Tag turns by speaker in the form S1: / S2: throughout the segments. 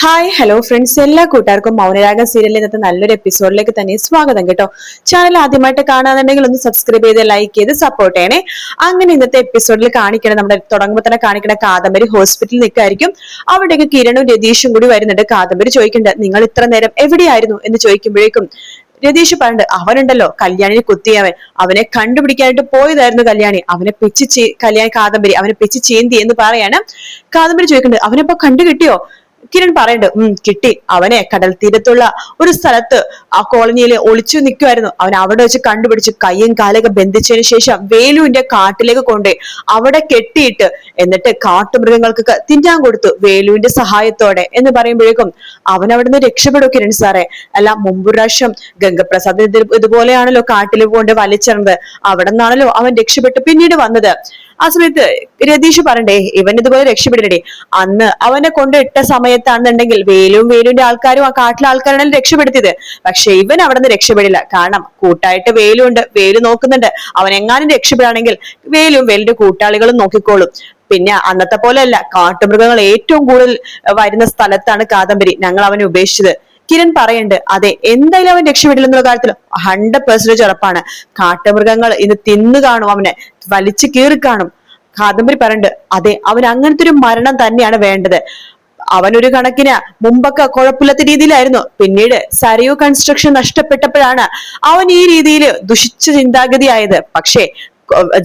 S1: Hi hello friends, എല്ലാ കൂട്ടുകാർക്കും മൗനരാഗം സീരിയലിൽ ഇന്നത്തെ നല്ലൊരു എപ്പിസോഡിലേക്ക് തന്നെ സ്വാഗതം കേട്ടോ. ചാനൽ ആദ്യമായിട്ട് കാണാന്നുണ്ടെങ്കിൽ ഒന്ന് സബ്സ്ക്രൈബ് ചെയ്ത് ലൈക്ക് ചെയ്ത് സപ്പോർട്ട് ചെയ്യണേ. അങ്ങനെ ഇന്നത്തെ എപ്പിസോഡിൽ കാണിക്കണം, നമ്മുടെ തുടങ്ങുമ്പോൾ തന്നെ കാണിക്കണ കാദംബരി ഹോസ്പിറ്റലിൽ നിൽക്കായിരിക്കും. അവിടേക്ക് കിരണും രതീഷും കൂടി വരുന്നുണ്ട്. കാദംബരി ചോദിക്കുന്നുണ്ട്, നിങ്ങൾ ഇത്ര നേരം എവിടെയായിരുന്നു എന്ന് ചോദിക്കുമ്പോഴേക്കും രതീഷ് പറഞ്ഞിട്ട്, അവനുണ്ടല്ലോ കല്യാണിനെ കുത്തിയവൻ, അവനെ കണ്ടുപിടിക്കാനായിട്ട് പോയതായിരുന്നു കല്യാണി, അവനെ കല്യാണി കാദംബരി അവനെ പിച്ച് ചീന്തി എന്ന് പറയാണ്. കാദംബരി ചോദിക്കുന്നുണ്ട്, അവനെപ്പോ കണ്ടു കിട്ടിയോ? കിരൺ പറയുന്നുണ്ട്, കിട്ടി. അവനെ കടൽ തീരത്തുള്ള ഒരു സ്ഥലത്ത് ആ കോളനിയിൽ ഒളിച്ചു നിൽക്കുമായിരുന്നു. അവൻ അവിടെ വെച്ച് കണ്ടുപിടിച്ച് കയ്യും കാലൊക്കെ ബന്ധിച്ചതിന് ശേഷം വേലുവിന്റെ കാട്ടിലേക്ക് കൊണ്ടുപോയി അവിടെ കെട്ടിയിട്ട് എന്നിട്ട് കാട്ടുമൃഗങ്ങൾക്ക് തിന്നാൻ കൊടുത്തു വേലുവിന്റെ സഹായത്തോടെ എന്ന് പറയുമ്പോഴേക്കും അവൻ അവിടെ നിന്ന് രക്ഷപ്പെടും. കിരൺ സാറേ, അല്ല മുമ്പ് പ്രാവശ്യം ഗംഗപ്രസാദ് ഇതുപോലെയാണല്ലോ കാട്ടിൽ കൊണ്ട് വലിച്ചെറിഞ്ഞത്, അവിടെ നിന്നാണല്ലോ അവൻ രക്ഷപ്പെട്ട് പിന്നീട് വന്നത്. ആ സമയത്ത് രതീഷ് പറയണ്ടേ, ഇവൻ ഇതുപോലെ രക്ഷപ്പെടണ്ടേ, അന്ന് അവനെ കൊണ്ട് ഇട്ട സമയത്താണെന്നുണ്ടെങ്കിൽ വേലുവിന്റെ ആൾക്കാരും ആ കാട്ടിലെ ആൾക്കാരാണ് രക്ഷപ്പെടുത്തിയത്. പക്ഷെ ഇവൻ അവിടെ നിന്ന് രക്ഷപ്പെടില്ല. കാരണം കൂട്ടായിട്ട് വേലുണ്ട്, വേലു നോക്കുന്നുണ്ട്. അവൻ എങ്ങാനും രക്ഷപ്പെടുകയാണെങ്കിൽ വേലുവിന്റെ കൂട്ടാളികളും നോക്കിക്കോളും. പിന്നെ അന്നത്തെ പോലെയല്ല, കാട്ടുമൃഗങ്ങൾ ഏറ്റവും കൂടുതൽ വരുന്ന സ്ഥലത്താണ് കാദംബരി ഞങ്ങൾ അവനെ ഉപേക്ഷിച്ചത്. കിരൺ പറയുന്നുണ്ട്, അതെ, എന്തായാലും അവൻ രക്ഷപ്പെടില്ലെന്നുള്ള കാര്യത്തിൽ 100% ഉറപ്പാണ്. കാട്ടുമൃഗങ്ങൾ ഇന്ന് തിന്നു കാണും, അവനെ വലിച്ചു കീറി കാണും. കാദംബരി പറയുന്നുണ്ട്, അതെ, അവൻ അങ്ങനത്തെ ഒരു മരണം തന്നെയാണ് വേണ്ടത്. അവനൊരു കണക്കിന് മുമ്പൊക്കെ കുഴപ്പമില്ലാത്ത രീതിയിലായിരുന്നു. പിന്നീട് സരയു കൺസ്ട്രക്ഷൻ നഷ്ടപ്പെട്ടപ്പോഴാണ് അവൻ ഈ രീതിയിൽ ദുഷിച്ച ചിന്താഗതിയായത്. പക്ഷേ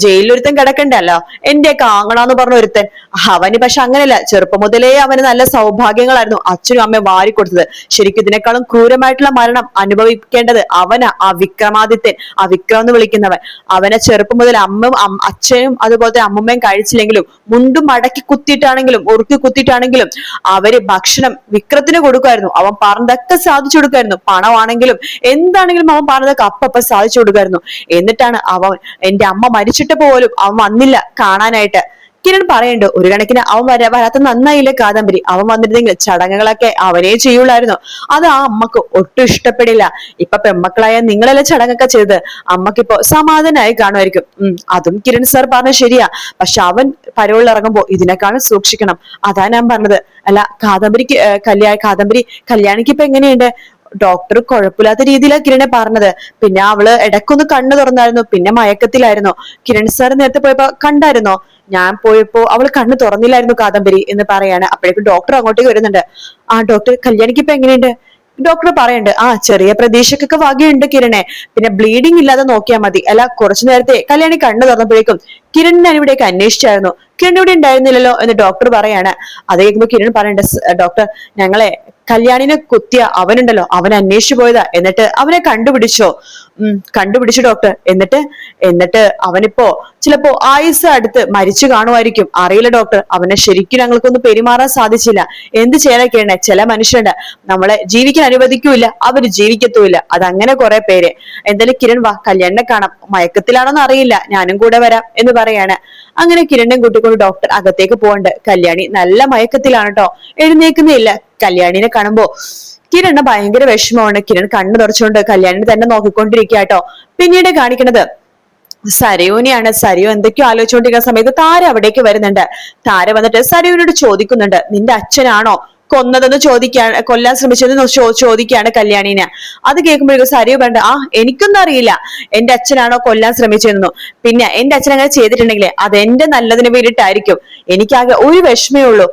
S1: ജയിലിലൊരുത്തൻ കിടക്കണ്ടല്ലോ, എന്റെയൊക്കെ ആങ്ങണാന്ന് പറഞ്ഞ ഒരുത്തൻ. അവന് പക്ഷെ അങ്ങനെയല്ല, ചെറുപ്പം മുതലേ അവന് നല്ല സൗഭാഗ്യങ്ങളായിരുന്നു അച്ഛനും അമ്മയും വാരിക്കൊടുത്തത്. ശരിക്കും ഇതിനേക്കാളും ക്രൂരമായിട്ടുള്ള മരണം അനുഭവിക്കേണ്ടത് അവനാ, ആ വിക്രമാദിത്യൻ, ആ വിക്രം എന്ന് വിളിക്കുന്നവൻ. അവനെ ചെറുപ്പം മുതൽ അച്ഛനും അതുപോലെ അമ്മമ്മയും കഴിച്ചില്ലെങ്കിലും മുണ്ടും മടക്കി കുത്തിയിട്ടാണെങ്കിലും ഉറുക്കി കുത്തിയിട്ടാണെങ്കിലും അവര് ഭക്ഷണം വിക്രത്തിന് കൊടുക്കുമായിരുന്നു. അവൻ പറഞ്ഞതൊക്കെ സാധിച്ചു കൊടുക്കുമായിരുന്നു. പണമാണെങ്കിലും എന്താണെങ്കിലും അവൻ പറഞ്ഞതൊക്കെ അപ്പ സാധിച്ചു കൊടുക്കുമായിരുന്നു. എന്നിട്ടാണ് അവൻ, എന്റെ അമ്മ മരിച്ചിട്ട് പോലും അവൻ വന്നില്ല കാണാനായിട്ട്. കിരൺ പറയുന്നുണ്ട്, ഒരു കണക്കിന് അവൻ വരാത്ത നന്നായില്ലേ കാദംബരി, അവൻ വന്നിരുന്നെങ്കിൽ ചടങ്ങുകളൊക്കെ അവനേ ചെയ്യുള്ളായിരുന്നു. അത് ആ അമ്മക്ക് ഒട്ടും ഇഷ്ടപ്പെടില്ല. ഇപ്പൊ പെമ്മക്കളായ നിങ്ങളെല്ലാം ചടങ്ങൊക്കെ ചെയ്ത് അമ്മക്കിപ്പോ സമാധാനായി കാണുമായിരിക്കും. അതും കിരൺ സാർ പറഞ്ഞ ശരിയാ. പക്ഷെ അവൻ പരോളിൽ ഇറങ്ങുമ്പോ ഇതിനേക്കാളും സൂക്ഷിക്കണം. അതാ ഞാൻ പറഞ്ഞത്. അല്ല കാദംബരി കല്യാണിക്ക് ഇപ്പൊ എങ്ങനെയുണ്ട്? ഡോക്ടർ കുഴപ്പമില്ലാത്ത രീതിയിലാണ് കിരണെ പറഞ്ഞത്. പിന്നെ അവള് ഇടയ്ക്കൊന്ന് കണ്ണു തുറന്നായിരുന്നു, പിന്നെ മയക്കത്തിലായിരുന്നു. കിരൺ സാർ നേരത്തെ പോയപ്പോ കണ്ടായിരുന്നോ? ഞാൻ പോയപ്പോ അവള് കണ്ണു തുറന്നില്ലായിരുന്നു കാദംബരി എന്ന് പറയാണ്. അപ്പോഴേക്കും ഡോക്ടർ അങ്ങോട്ടേക്ക് വരുന്നുണ്ട്. ആ ഡോക്ടർ, കല്യാണിക്ക് ഇപ്പൊ എങ്ങനെയുണ്ട്? ഡോക്ടർ പറയുന്നുണ്ട്, ചെറിയ പ്രതീക്ഷക്കൊക്കെ വകയുണ്ട് കിരണെ, പിന്നെ ബ്ലീഡിങ് ഇല്ലാതെ നോക്കിയാൽ മതി. അല്ല, കുറച്ചു നേരത്തെ കല്യാണി കണ്ണു തുറന്നപ്പോഴേക്കും കിരൺ ഞാൻ ഇവിടേക്ക് അന്വേഷിച്ചായിരുന്നു, കിരൺ ഇവിടെ ഉണ്ടായിരുന്നില്ലല്ലോ എന്ന് ഡോക്ടർ പറയാണ്. അത് കേൾക്കുമ്പോ കിരൺ പറയുന്നുണ്ട്, ഡോക്ടർ, ഞങ്ങളെ കല്യാണിനെ കുത്തിയ അവനുണ്ടല്ലോ, അവൻ അന്വേഷിച്ചു പോയതാ, എന്നിട്ട് അവനെ കണ്ടുപിടിച്ചോ? കണ്ടുപിടിച്ചു ഡോക്ടർ. എന്നിട്ട് അവനിപ്പോ ചിലപ്പോ ആയുസ് അടുത്ത് മരിച്ചു കാണുമായിരിക്കും, അറിയില്ല ഡോക്ടർ. അവനെ ശരിക്കും ഞങ്ങൾക്കൊന്നും പെരുമാറാൻ സാധിച്ചില്ല. എന്ത് ചെയ്യാനൊക്കെയാണ്, ചില മനുഷ്യരുണ്ട് നമ്മളെ ജീവിക്കാൻ അനുവദിക്കൂല, അവര് ജീവിക്കത്തുമില്ല. അതങ്ങനെ കുറെ പേര്. എന്തായാലും കിരൺ വാ, കല്യാണിനെ കാണാം. മയക്കത്തിലാണോന്ന് അറിയില്ല, ഞാനും കൂടെ വരാം എന്ന് പറയാണ്. അങ്ങനെ കിരണിനെ കൂട്ടിക്കൊണ്ട് ഡോക്ടർ അകത്തേക്ക് പോകണ്ട്. കല്യാണി നല്ല മയക്കത്തിലാണ് കേട്ടോ, എഴുന്നേക്കുന്നില്ല. കല്യാണിനെ കാണുമ്പോ കിരണ് ഭയങ്കര വിഷമമാണ്. കിരൺ കണ്ണു തുറച്ചുകൊണ്ട് കല്യാണിനെ തന്നെ നോക്കിക്കൊണ്ടിരിക്കുക കേട്ടോ. പിന്നീട് കാണിക്കുന്നത് സരയുനെയാണ്. സരയു എന്തൊക്കെയോ ആലോചിച്ചുകൊണ്ടിരിക്കുന്ന സമയത്ത് താര അവിടേക്ക് വരുന്നുണ്ട്. താര വന്നിട്ട് സരയുവിനോട് ചോദിക്കുന്നുണ്ട്, നിന്റെ അച്ഛനാണോ കൊന്നതെന്ന് കൊല്ലാൻ ശ്രമിച്ചതെന്ന് ചോദിക്കുകയാണ് കല്യാണിനെ. അത് കേൾക്കുമ്പോഴേക്കും സരയു പറഞ്ഞ, എനിക്കൊന്നും അറിയില്ല എന്റെ അച്ഛനാണോ കൊല്ലാൻ ശ്രമിച്ചതെന്നു. പിന്നെ എന്റെ അച്ഛൻ അങ്ങനെ ചെയ്തിട്ടുണ്ടെങ്കിൽ അത് എന്റെ നല്ലതിന് വേണ്ടിയിട്ടായിരിക്കും. എനിക്കാകെ ഒരു വിഷമേ ഉള്ളൂ,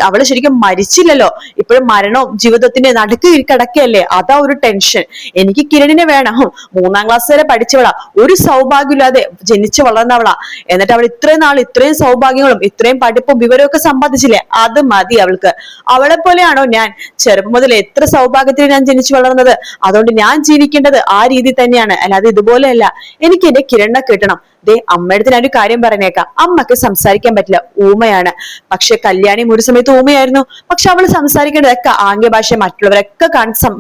S1: അവള് ശരിക്കും മരിച്ചില്ലല്ലോ, ഇപ്പോഴും മരണവും ജീവിതത്തിന്റെ നടുക്ക് കിടക്കുകയല്ലേ, അതാ ഒരു ടെൻഷൻ. എനിക്ക് കിരണിനെ വേണം. 3ാം ക്ലാസ് വരെ പഠിച്ചവളാ, ഒരു സൗഭാഗ്യമില്ലാതെ ജനിച്ചു വളർന്നവളാ. എന്നിട്ട് അവൾ ഇത്രയും നാൾ ഇത്രയും സൗഭാഗ്യങ്ങളും ഇത്രയും പഠിപ്പും വിവരവും ഒക്കെ സമ്പാദിച്ചില്ലേ, അത് മതി അവൾക്ക്. അവളെ പോലെയാണോ ഞാൻ? ചെറുപ്പം മുതൽ എത്ര സൗഭാഗ്യത്തിൽ ഞാൻ ജനിച്ചു വളർന്നത്, അതുകൊണ്ട് ഞാൻ ജീവിക്കേണ്ടത് ആ രീതി തന്നെയാണ്, അല്ലാതെ ഇതുപോലെയല്ല. എനിക്ക് എന്റെ കിരണിനെ കിട്ടണം. അമ്മയുടെ ഞാൻ ഒരു കാര്യം പറഞ്ഞേക്കാം, അമ്മക്ക് സംസാരിക്കാൻ പറ്റില്ല, ഊമയാണ്. പക്ഷെ കല്യാണിയും ഒരു സമയത്ത് ഊമയായിരുന്നു. പക്ഷെ അവള് സംസാരിക്കേണ്ടതൊക്കെ ആംഗ്യ ഭാഷ മറ്റുള്ളവരൊക്കെ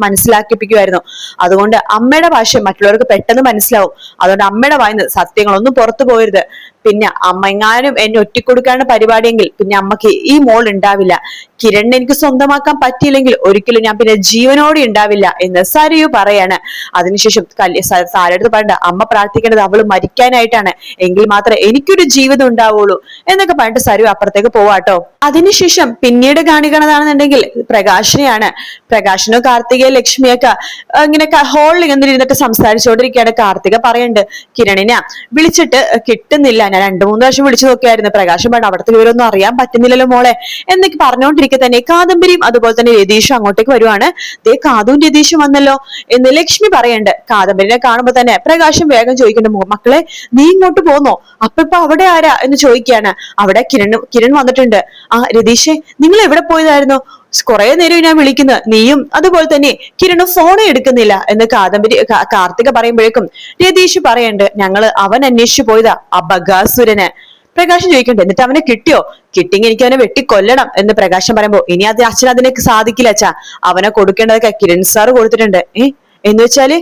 S1: മനസ്സിലാക്കിപ്പിക്കുമായിരുന്നു. അതുകൊണ്ട് അമ്മയുടെ ഭാഷ മറ്റുള്ളവർക്ക് പെട്ടെന്ന് മനസ്സിലാവും. അതുകൊണ്ട് അമ്മയുടെ വായിന്ന് സത്യങ്ങളൊന്നും പുറത്തു പോകരുത്. പിന്നെ അമ്മ എങ്ങാനും എന്നെ ഒറ്റിക്കൊടുക്കാണ് പരിപാടിയെങ്കിൽ പിന്നെ അമ്മക്ക് ഈ മോൾ ഉണ്ടാവില്ല. കിരണിനെ എനിക്ക് സ്വന്തമാക്കാൻ പറ്റിയില്ലെങ്കിൽ ഒരിക്കലും ഞാൻ പിന്നെ ജീവനോടെ ഉണ്ടാവില്ല എന്ന് സരയു പറയാണ്. അതിനുശേഷം സാരടുത്ത് പറയണ്ട, അമ്മ പ്രാർത്ഥിക്കേണ്ടത് അവള് മരിക്കാനായിട്ടാണ്, എങ്കിൽ മാത്രമേ എനിക്കൊരു ജീവിതം ഉണ്ടാവുള്ളൂ എന്നൊക്കെ പറഞ്ഞിട്ട് സരയു അപ്പുറത്തേക്ക് പോവാട്ടോ. അതിനുശേഷം പിന്നീട് കാണിക്കണതാണെന്നുണ്ടെങ്കിൽ പ്രകാശിനെയാണ്. പ്രകാശനോ കാർത്തികയോ ലക്ഷ്മിയൊക്കെ ഇങ്ങനെ ഹോളിൽ ഇങ്ങനെ ഇരുന്നിട്ട് സംസാരിച്ചുകൊണ്ടിരിക്കുകയാണ്. കാർത്തിക പറയുന്നുണ്ട്, കിരണിനെ വിളിച്ചിട്ട് കിട്ടുന്നില്ല, ഞാൻ 2-3 പ്രാവശ്യം വിളിച്ചു നോക്കിയായിരുന്നു, പ്രകാശം പറഞ്ഞു അവിടുത്തെ വിവരമൊന്നും അറിയാൻ പറ്റുന്നില്ലല്ലോ മോളെ എന്നൊക്കെ പറഞ്ഞുകൊണ്ടിരിക്കെ തന്നെ കാദംബരിയും അതുപോലെ തന്നെ രതീഷും അങ്ങോട്ടേക്ക് വരുവാണ്. ദേ കാതും രതീഷും വന്നല്ലോ എന്ന് ലക്ഷ്മി പറയുന്നുണ്ട്. കാദംബരിനെ കാണുമ്പോ തന്നെ പ്രകാശം വേഗം ചോദിക്കുന്നുണ്ട്, മക്കളെ നീ ഇങ്ങോട്ട് പോന്നോ? അപ്പൊ അവിടെ ആരാ എന്ന് ചോദിക്കുകയാണ്. അവിടെ കിരൺ വന്നിട്ടുണ്ട്. ആ രതീഷെ, നിങ്ങൾ എവിടെ പോയതായിരുന്നു? കുറെ നേരം ഞാൻ വിളിക്കുന്നു, നീയും അതുപോലെ തന്നെ കിരണും ഫോണേ എടുക്കുന്നില്ല എന്ന് കാർത്തിക പറയുമ്പോഴേക്കും രതീഷ് പറയണ്ട്, ഞങ്ങള് അവൻ അന്വേഷിച്ചു പോയതാ, ആ ബഗാസുരന്. പ്രകാശം ചോദിക്കണ്ട്, എന്നിട്ട് അവനെ കിട്ടിയോ? കിട്ടിയെങ്കിൽ എനിക്ക് അവനെ വെട്ടിക്കൊല്ലണം എന്ന് പ്രകാശം പറയുമ്പോ, ഇനി അത് അച്ഛൻ അതിനൊക്കെ സാധിക്കില്ല അച്ഛാ, അവനെ കൊടുക്കേണ്ടതൊക്കെ കിരൺ സാറ് കൊടുത്തിട്ടുണ്ട്. എന്ന് വെച്ചാല്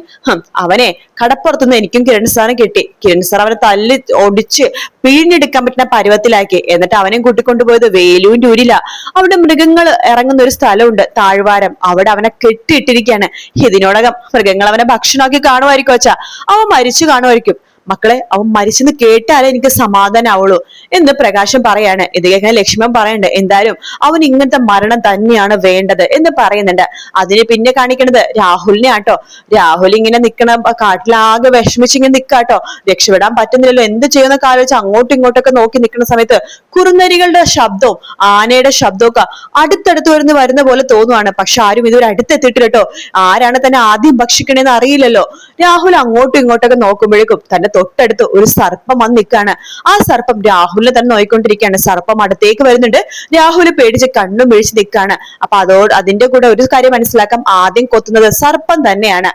S1: അവനെ കടപ്പുറത്തുനിന്ന് എനിക്കും കിരൺ സാറിന് കിട്ടി. കിരൺ സാർ അവനെ തല്ലി ഒടിച്ച് പിഴിഞ്ഞെടുക്കാൻ പറ്റുന്ന പരുവത്തിലാക്കി. എന്നിട്ട് അവനെയും കൂട്ടിക്കൊണ്ടുപോയത് വേലുവിന്റെ ഊരില. അവിടെ മൃഗങ്ങൾ ഇറങ്ങുന്ന ഒരു സ്ഥലമുണ്ട്, താഴ്വാരം. അവിടെ അവനെ കെട്ടിയിട്ടിരിക്കുകയാണ്. ഇതിനോടകം മൃഗങ്ങൾ അവനെ ഭക്ഷണമാക്കി കാണുമായിരിക്കും അച്ഛാ, അവൻ മരിച്ചു കാണുമായിരിക്കും. മക്കളെ, അവൻ മരിച്ചെന്ന് കേട്ടാലേ എനിക്ക് സമാധാനാവുള്ളൂ എന്ന് പ്രകാശം പറയാണ്. ഇത് കേൾക്കാൻ ലക്ഷ്മൺ പറയണ്ട്, എന്തായാലും അവൻ ഇങ്ങനത്തെ മരണം തന്നെയാണ് വേണ്ടത് എന്ന് പറയുന്നുണ്ട്. അതിന് പിന്നെ കാണിക്കണത് രാഹുലിനെ ആട്ടോ. രാഹുൽ ഇങ്ങനെ നിക്കണ കാട്ടിലാകെ വിഷമിച്ചിങ്ങനെ നിക്കാട്ടോ, രക്ഷപ്പെടാൻ പറ്റുന്നില്ലല്ലോ, എന്ത് ചെയ്യുന്നൊക്കെ ആലോചിച്ച് അങ്ങോട്ടും ഇങ്ങോട്ടൊക്കെ നോക്കി നിൽക്കുന്ന സമയത്ത് കുറുനരികളുടെ ശബ്ദവും ആനയുടെ ശബ്ദവും ഒക്കെ അടുത്തടുത്ത് വരുന്ന പോലെ തോന്നുവാണ്. പക്ഷെ ആരും ഇതുവരെ അടുത്തെത്തിയിട്ടില്ല കേട്ടോ. ആരാണ് തന്നെ ആദ്യം ഭക്ഷിക്കണേന്ന് അറിയില്ലല്ലോ. രാഹുൽ അങ്ങോട്ടും ഇങ്ങോട്ടൊക്കെ നോക്കുമ്പോഴേക്കും തന്നെ തൊട്ടടുത്ത് ഒരു സർപ്പം വന്ന് നിൽക്കാണ്. ആ സർപ്പം രാഹുലിനെ തന്നെ നോയിക്കൊണ്ടിരിക്കുകയാണ്. സർപ്പം അടുത്തേക്ക് വരുന്നുണ്ട്. രാഹുല് പേടിച്ച് കണ്ണും വീഴ്ച നിൽക്കാണ്. അപ്പൊ അതിന്റെ കൂടെ ഒരു കാര്യം മനസ്സിലാക്കാം, ആദ്യം കൊത്തുന്നത് സർപ്പം തന്നെയാണ്.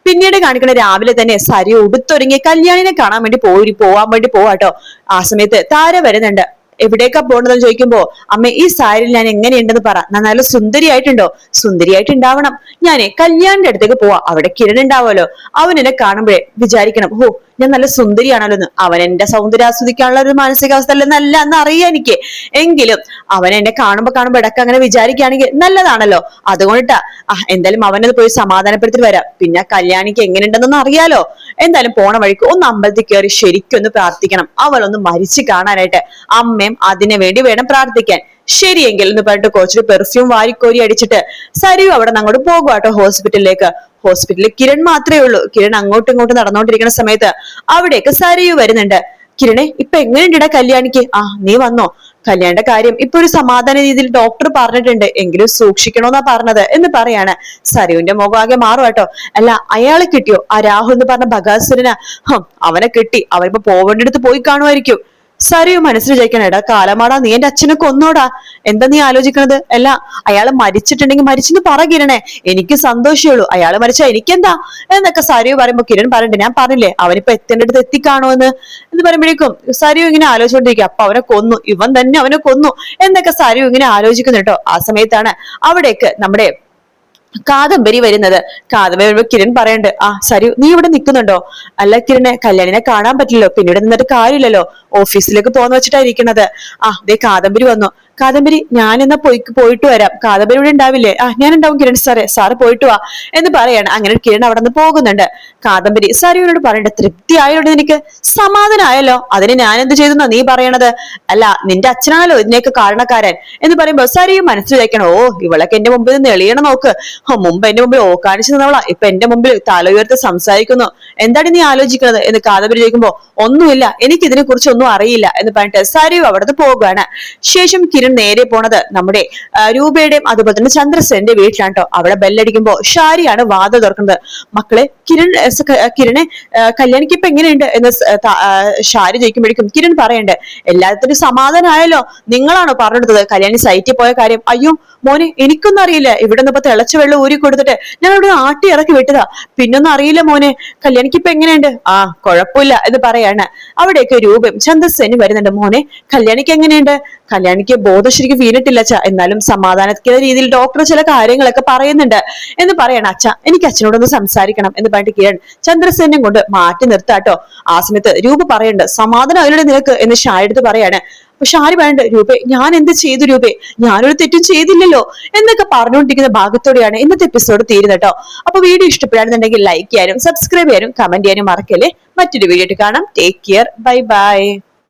S1: പിന്നീട് കാണിക്കുന്ന രാവിലെ തന്നെ സരി ഉടുത്തൊരുങ്ങി കല്യാണിനെ കാണാൻ വേണ്ടി പോവാൻ വേണ്ടി പോവാട്ടോ. ആ സമയത്ത് താര വരുന്നുണ്ട്. എവിടേക്കാ പോകേണ്ടതെന്ന് ചോദിക്കുമ്പോ, അമ്മ ഈ സാരിയിൽ ഞാൻ എങ്ങനെയുണ്ടെന്ന് പറ, ഞാൻ നല്ല സുന്ദരിയായിട്ടുണ്ടോ? സുന്ദരിയായിട്ടുണ്ടാവണം. ഞാനേ കല്യാണിന്റെ അടുത്തേക്ക് പോവാ, അവിടെ കിരൺ ഉണ്ടാവുമല്ലോ, അവൻ എന്നെ കാണുമ്പോഴേ വിചാരിക്കണം, ഓ ഞാൻ നല്ല സുന്ദരിയാണല്ലോ എന്ന്. അവൻ എന്റെ സൗന്ദര്യം ആസ്വദിക്കാനുള്ള ഒരു മാനസികാവസ്ഥ അല്ലെന്നല്ല എന്ന് അറിയാം എനിക്ക്. എങ്കിലും അവൻ എന്നെ കാണുമ്പോ ഇടക്ക് അങ്ങനെ വിചാരിക്കുകയാണെങ്കിൽ നല്ലതാണല്ലോ. അതുകൊണ്ടിട്ടാ എന്തായാലും അവനത് പോയി സമാധാനപ്പെടുത്തിട്ട് വരാം. പിന്നെ കല്യാണിക്ക് എങ്ങനെയുണ്ടെന്നൊന്നും അറിയാലോ. എന്തായാലും പോണ വഴിക്ക് ഒന്ന് അമ്പലത്തിൽ കയറി ശരിക്കൊന്ന് പ്രാർത്ഥിക്കണം, അവളൊന്ന് മരിച്ചു കാണാനായിട്ട്. അമ്മയും അതിനു വേണ്ടി വേണം പ്രാർത്ഥിക്കാൻ. ശരിയെങ്കിൽ എന്ന് പറഞ്ഞിട്ട് കുറച്ചൊരു പെർഫ്യൂം വാരിക്കോരി അടിച്ചിട്ട് സരിയു അവിടെ നിന്ന് അങ്ങോട്ട് പോകുവാട്ടോ ഹോസ്പിറ്റലിലേക്ക്. ഹോസ്പിറ്റലിൽ കിരൺ മാത്രമേ ഉള്ളൂ. കിരൺ അങ്ങോട്ടും ഇങ്ങോട്ടും നടന്നുകൊണ്ടിരിക്കുന്ന സമയത്ത് അവിടേക്ക് സരിയു വരുന്നുണ്ട്. കിരണെ, ഇപ്പൊ എങ്ങനെയുണ്ടാ കല്യാണിക്ക്? നീ വന്നോ? കല്യാണിന്റെ കാര്യം ഇപ്പൊ ഒരു സമാധാന രീതിയിൽ ഡോക്ടർ പറഞ്ഞിട്ടുണ്ട്, എങ്കിലും സൂക്ഷിക്കണോന്നാ പറഞ്ഞത് എന്ന് പറയാണ്. സരിയുവിന്റെ മുഖം ആകെ മാറും കേട്ടോ. അല്ല, അയാളെ കിട്ടിയോ? ആ രാഹുൽ എന്ന് പറഞ്ഞ ബഗാസുരന? അവനെ കിട്ടി. അവനിപ്പോ പോവേണ്ടടുത്ത് പോയി കാണുമായിരിക്കും. സരിയു മനസ്സിൽ വിചാരിക്കണം, എടാ കാലമാടാ, നീ എന്റെ അച്ഛനെ കൊന്നോടാ, എന്താ നീ ആലോചിക്കണത്? അല്ല, അയാള് മരിച്ചിട്ടുണ്ടെങ്കിൽ മരിച്ചെന്ന് പറ കിരണേ, എനിക്ക് സന്തോഷമേ ഉള്ളൂ, അയാള് മരിച്ചാ എനിക്കെന്താ എന്നൊക്കെ സരിയു പറയുമ്പോ കിരൺ പറയണ്ടേ, ഞാൻ പറഞ്ഞില്ലേ അവനിപ്പോ എത്തേണ്ടടുത്ത് എത്തിക്കാണോ എന്ന് പറയുമ്പോഴേക്കും സരിയു ഇങ്ങനെ ആലോചിച്ചോണ്ടിരിക്കുക. അപ്പൊ അവനെ കൊന്നു, ഇവൻ തന്നെ അവനെ കൊന്നു എന്നൊക്കെ സരിയു ഇങ്ങനെ ആലോചിക്കുന്നു കേട്ടോ. ആ സമയത്താണ് അവിടേക്ക് നമ്മുടെ കാദംബരി വരുന്നത്. കാദംബരി വരുമ്പോ കിരൺ പറയണ്ട്, സരിയു നീ ഇവിടെ നിൽക്കുന്നുണ്ടോ? അല്ല കിരണെ, കല്യാണിനെ കാണാൻ പറ്റില്ലല്ലോ, പിന്നെ ഇവിടെ നിന്നിട്ട് കാര്യമില്ലല്ലോ, ഓഫീസിലേക്ക് പോന്ന് വെച്ചിട്ടാ ഇരിക്കണത്. ദേ കാദംബരി വന്നു. കാദംബരി, ഞാൻ എന്നാ പോയിട്ട് വരാം. കാദംബരി ഇവിടെ ഉണ്ടാവില്ലേ? ഞാൻ ഉണ്ടാവും കിരൺ സാറ് പോയിട്ട് വാ എന്ന് പറയാണ്. അങ്ങനെ കിരൺ അവിടെ നിന്ന് പോകുന്നുണ്ട്. കാദംബരി സരിയുവിനോട് പറയണ്ട, തൃപ്തി ആയോണ്ട് നിനക്ക്? സമാധാനമായല്ലോ, അതിന് ഞാൻ എന്ത് ചെയ്തെന്നാ നീ പറയണത്? അല്ല, നിന്റെ അച്ഛനാണല്ലോ ഇതിനൊക്കെ കാരണക്കാരൻ എന്ന് പറയുമ്പോ സരിയു മനസ്സിൽ വെക്കണം, ഇവളൊക്കെ എന്റെ മുമ്പിൽ നിന്ന് എളിയണം നോക്ക്. മുമ്പ് എന്റെ മുമ്പിൽ കാണിച്ചു തന്നവളാ, ഇപ്പൊ എന്റെ മുമ്പിൽ തല ഉയർത്തി സംസാരിക്കുന്നു, എന്താണ് നീ ആലോചിക്കുന്നത് എന്ന് കാദംബരി ചോദിക്കുമ്പോ, ഒന്നുമില്ല, എനിക്ക് ഇതിനെ കുറിച്ച് ഒന്നും അറിയില്ല എന്ന് പറഞ്ഞിട്ട് സരിയു അവിടുന്ന് പോകുകയാണ്. ശേഷം കിരൺ നേരെ പോണത് നമ്മുടെ രൂപയുടെയും അതുപോലെ തന്നെ ചന്ദ്രസേന്റെ വീട്ടിലാണ് കേട്ടോ. അവിടെ ബെല്ലടിക്കുമ്പോ ഷാരിയാണ് വാതിൽ തുറക്കുന്നത്. മക്കളെ, കിരണെ കല്യാണിക്ക് ഇപ്പൊ എങ്ങനെയുണ്ട് എന്ന് ഷാരി ചോദിക്കുമ്പോഴേക്കും കിരൺ പറയണ്ട്, എല്ലാത്തിനും സമാധാനമായല്ലോ, നിങ്ങളാണോ പറഞ്ഞെടുത്തത് കല്യാണി സൈറ്റിൽ പോയ കാര്യം? അയ്യോ മോനെ, എനിക്കൊന്നും അറിയില്ല, ഇവിടെ നിന്ന് ഇപ്പൊ തിളച്ച വെള്ളം ഊരി കൊടുത്തിട്ട് ഞാൻ ഇവിടെ ആട്ടി ഇറക്കി വിട്ടതാ, പിന്നൊന്നും അറിയില്ല മോനെ, കല്യാണിക്ക് ഇപ്പൊ എങ്ങനെയുണ്ട്? കുഴപ്പമില്ല എന്ന് പറയാണ്. അവിടേക്ക് രൂപയും ചന്ദ്രസേനും വരുന്നുണ്ട്. മോനെ, കല്യാണിക്ക് എങ്ങനെയുണ്ട്? കല്യാണിക്ക് ബോധം ശരിക്കും വീണിട്ടില്ല അച്ഛ, എന്നാലും സമാധാനിക്കുന്ന രീതിയിൽ ഡോക്ടർ ചില കാര്യങ്ങളൊക്കെ പറയുന്നുണ്ട് എന്ന് പറയണം. അച്ഛ, എനിക്ക് അച്ഛനോടൊന്ന് സംസാരിക്കണം എന്ന് പറഞ്ഞിട്ട് കിരൺ ചന്ദ്രസേനെ കൊണ്ട് മാറ്റി നിർത്താട്ടോ. ആ സമയത്ത് രൂപ പറയുന്നുണ്ട്, സമാധാനം അതിലൂടെ നിനക്ക് എന്ന് ഷാരി അടുത്ത് പറയാണ്. അപ്പൊ ഷാരി പറയണ്ട്, രൂപേ ഞാൻ എന്ത് ചെയ്തു രൂപേ, ഞാനൊരു തെറ്റും ചെയ്തില്ലല്ലോ എന്നൊക്കെ പറഞ്ഞുകൊണ്ടിരിക്കുന്ന ഭാഗത്തോടെയാണ് ഇന്നത്തെ എപ്പിസോഡ് തീരുന്നത് കേട്ടോ. അപ്പൊ വീഡിയോ ഇഷ്ടപ്പെടുകയാണെന്നുണ്ടെങ്കിൽ ലൈക്ക് ചെയ്യാനും സബ്സ്ക്രൈബ് ചെയ്യാനും കമന്റ് ചെയ്യാനും മറക്കല്ലേ. മറ്റൊരു വീഡിയോ ആയിട്ട് കാണാം. Take care, bye bye.